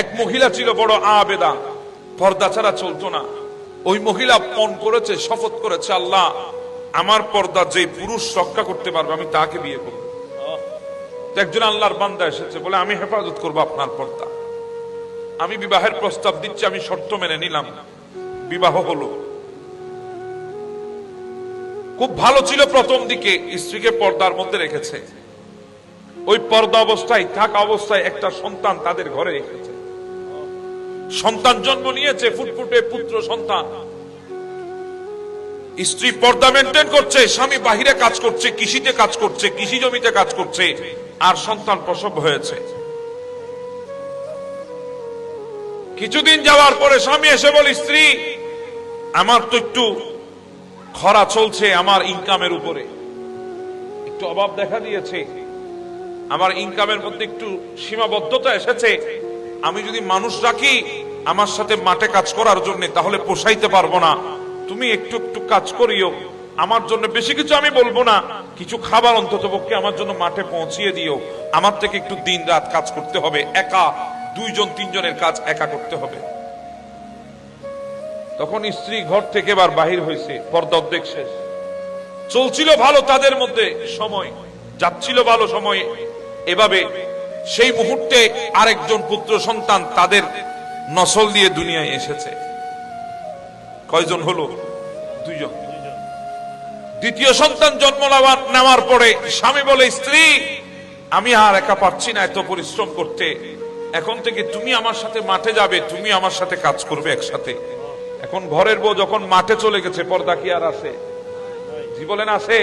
এক মহিলা ছিল বড় আবেদা, পর্দা ছাড়া চলতো না। ওই মহিলা পণ করেছে, শপথ করেছে, আল্লাহ আমার পর্দা যে পুরুষ রক্ষা করতে পারবে আমি তাকে বিয়ে করব। একজন আল্লাহর বান্দা এসেছে, বলে আমি হেফাজত করব আপনার পর্দা, আমি বিবাহের প্রস্তাব দিচ্ছি, আমি শর্ত মেনে নিলাম। বিবাহ হলো। খুব ভালো ছিল প্রথম দিকে, স্ত্রীকে পর্দার মধ্যে রেখেছে। ওই পর্দা অবস্থায় থাকা অবস্থায় একটা সন্তান তাদের ঘরে রেখেছে। সন্তান জন্ম নিয়েছে, ফুটফুটে পুত্র সন্তান। স্ত্রী পর্দা মেনটেন করছে, স্বামী বাহিরে কাজ করছে, কৃষিতে কাজ করছে, কৃষি জমিতে কাজ করছে, আর সন্তান প্রসব হয়েছে। কিছুদিন যাওয়ার পরে স্বামী এসে বলে, স্ত্রী আমার তো একটু খরা চলছে, আমার ইনকামের উপরে একটু অভাব দেখা দিয়েছে, আমার ইনকামের মধ্যে একটু সীমাবদ্ধতা এসেছে। আমি যদি মানুষ রাখি আমার সাথে মাঠে কাজ করার জন্য, তাহলে পোষাইতে পারবো না। তুমি একটু একটু কাজ করিও আমার জন্য, বেশি কিছু আমি বলবো না, কিছু খাবার অন্তত পক্ষে আমার জন্য মাঠে পৌঁছিয়ে দিও। আমার থেকে একটু দিন রাত কাজ করতে হবে, একা দুইজন তিনজনের কাজ একা করতে হবে। তখন স্ত্রী ঘর থেকে এবার বাহির হয়েছে, পর্দা অর্ধেক শেষ। চলছিল ভালো তাদের মধ্যে সময়, যাচ্ছিল ভালো সময়। এভাবে সেই মুহূর্তে আরেকজন পুত্র সন্তান তাদের নসল দিয়ে দুনিয়ায় এসেছে। কয়জন হলো? দুইজন। দ্বিতীয় সন্তান জন্ম নেওয়ার পরে স্বামী বলে, স্ত্রী আমি আর একা পারছি না এত পরিশ্রম করতে, এখন থেকে তুমি আমার সাথে মাঠে যাবে, তুমি আমার সাথে কাজ করবে একসাথে। এখন ঘরের বউ যখন মাঠে চলে গেছে, পর্দা কি আর আছে? জি বলেন আছে?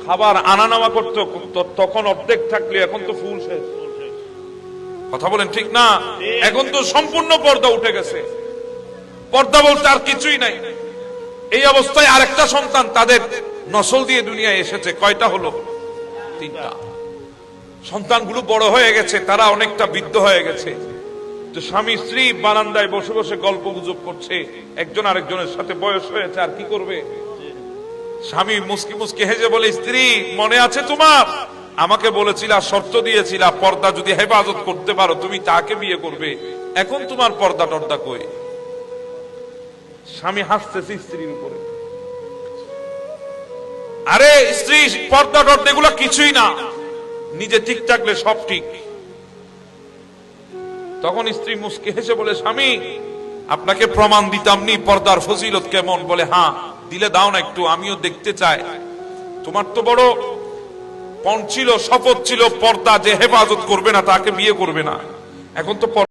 খাবার আনা নেওয়া করতো, তখন অর্ধেক থাকলে এখন তো ফুল শেষ। কথা বলেন ঠিক না? এখন তো সম্পূর্ণ পর্দা উঠে গেছে, পর্দা বলতে আর কিছুই নাই। এই অবস্থায় আরেকটা সন্তান তাদের নসল দিয়ে দুনিয়ায় এসেছে। কয়টা হলো? তিনটা। সন্তানগুলো বড় হয়ে গেছে, তারা অনেকটা বৃদ্ধ হয়ে গেছে। তো স্বামী স্ত্রী বারান্দায় বসে বসে গল্প গুজব করছে, একজন আরেকজনের সাথে বয়স হয়েছে, আর কি করবে। স্বামী মুস্কি মুস্কি হেসে বলে, স্ত্রী মনে আছে তোমার, আমাকে বলেছিলা, শর্ত দিয়েছিলা, পর্দা যদি হেফাজত করতে পারো তুমি তাকে বিয়ে করবে, এখন তোমার পর্দা টর্দা কই? স্বামী হাসতেছে স্ত্রীর উপরে। আরে স্ত্রী, পর্দা টর্দা এগুলো কিছুই না, নিজে ঠিক থাকলে সব ঠিক। তখন স্ত্রী মুস্কি হেসে বলে, স্বামী আপনাকে প্রমাণ দিতাম নি পর্দার ফজিলত কেমন। বলে, হ্যাঁ দিলে দাও না একটু, আমিও দেখতে চাই। তোমার তো বড় পণ ছিল, শপথ ছিল পর্দা যে হেফাজত করবে না তাকে বিয়ে করবে না, এখন তো